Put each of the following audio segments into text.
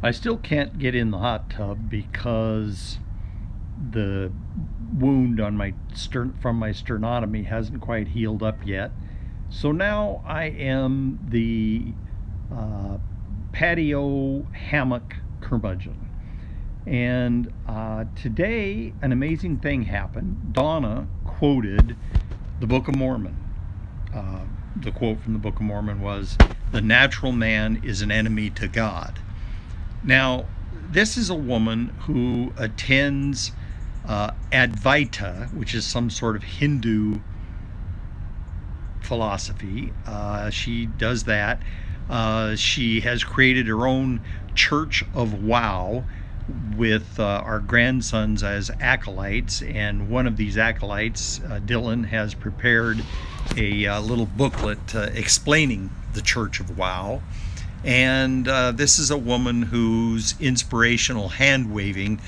I still can't get in the hot tub because the wound on my from my sternotomy hasn't quite healed up yet. So now I am the uh, patio hammock curmudgeon. And today, an amazing thing happened. Donna quoted the Book of Mormon. Uh, the quote from the Book of Mormon was, "The natural man is an enemy to God." Now, this is a woman who attends Advaita, which is some sort of Hindu philosophy. She does that. She has created her own Church of Wow with our grandsons as acolytes, and one of these acolytes, Dylan, has prepared a little booklet explaining the Church of Wow. And this is a woman whose inspirational hand waving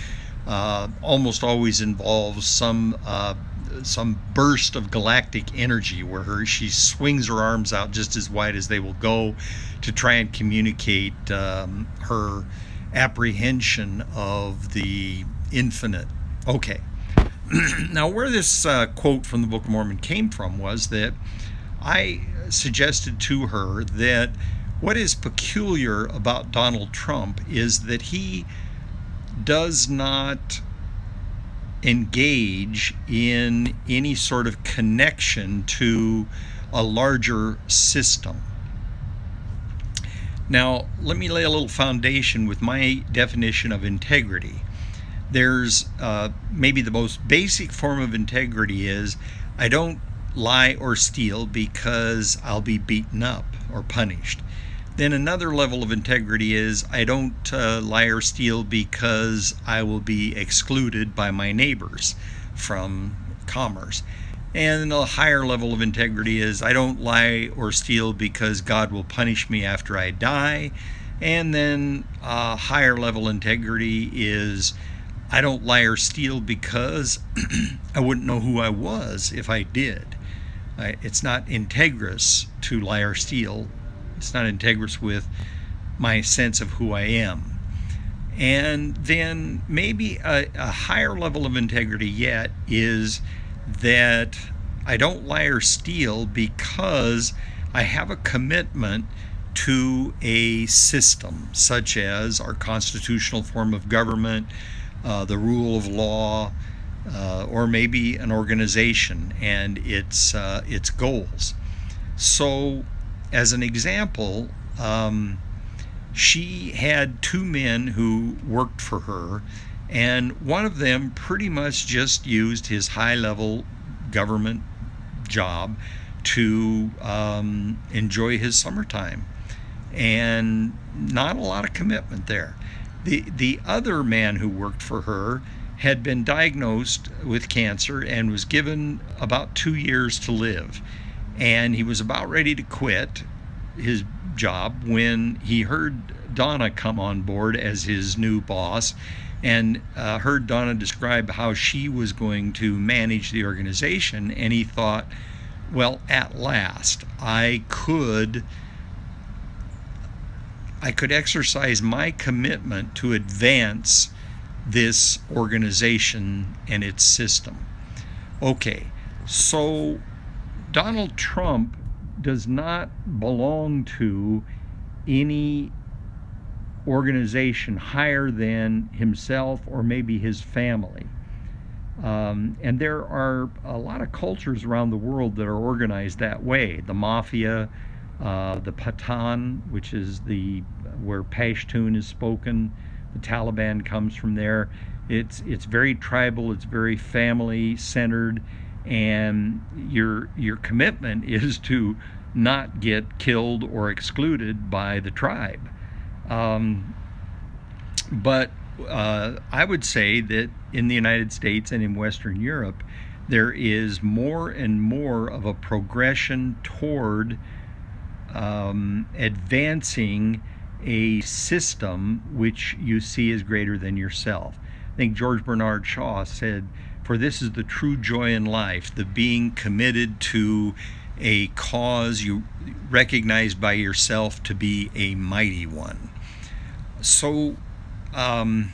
almost always involves some burst of galactic energy where she swings her arms out just as wide as they will go to try and communicate her apprehension of the infinite. Okay. Now, where this quote from the Book of Mormon came from was that I suggested to her that what is peculiar about Donald Trump is that he does not engage in any sort of connection to a larger system. Now, let me lay a little foundation with my definition of integrity. There's maybe the most basic form of integrity is I don't lie or steal because I'll be beaten up or punished. Then another level of integrity is I don't lie or steal because I will be excluded by my neighbors from commerce. And a higher level of integrity is I don't lie or steal because God will punish me after I die. And then a higher level integrity is I don't lie or steal because I wouldn't know who I was if I did. It's not integrous to lie or steal. It's not integrous with my sense of who I am. And then maybe a higher level of integrity yet is that I don't lie or steal because I have a commitment to a system, such as our constitutional form of government, the rule of law, or maybe an organization and its goals. So, as an example, she had two men who worked for her, and one of them pretty much just used his high-level government job to enjoy his summertime, and not a lot of commitment there. The other man who worked for her had been diagnosed with cancer and was given about 2 years to live. And he was about ready to quit his job when he heard Donna come on board as his new boss and heard Donna describe how she was going to manage the organization. And he thought, well, at last, I could exercise my commitment to advance this organization and its system. Okay, so Donald Trump does not belong to any organization higher than himself or maybe his family. And there are a lot of cultures around the world that are organized that way. The mafia, the Pathan, which is where Pashtun is spoken. The Taliban comes from there. It's very tribal. It's very family centered. And your commitment is to not get killed or excluded by the tribe. But I would say that in the United States and in Western Europe, there is more and more of a progression toward advancing a system which you see as greater than yourself. I think George Bernard Shaw said, "For this is the true joy in life, the being committed to a cause you recognize by yourself to be a mighty one." So um,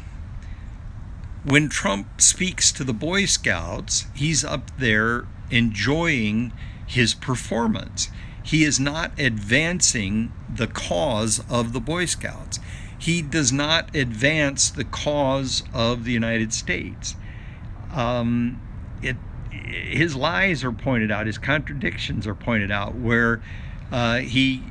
when Trump speaks to the Boy Scouts, he's up there enjoying his performance. He is not advancing the cause of the Boy Scouts. He does not advance the cause of the United States. Um, his lies are pointed out, his contradictions are pointed out, where he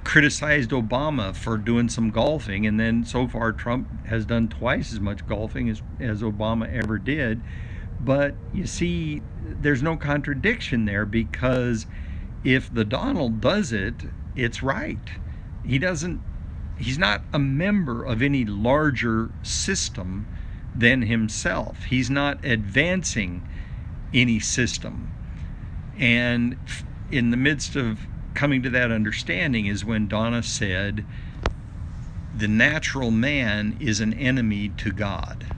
criticized Obama for doing some golfing, and then so far Trump has done twice as much golfing as Obama ever did. But you see, there's no contradiction there, because if the Donald does it, it's right. He doesn't. He's not a member of any larger system than himself. He's not advancing any system. And in the midst of coming to that understanding is when Donna said, the natural man is an enemy to God.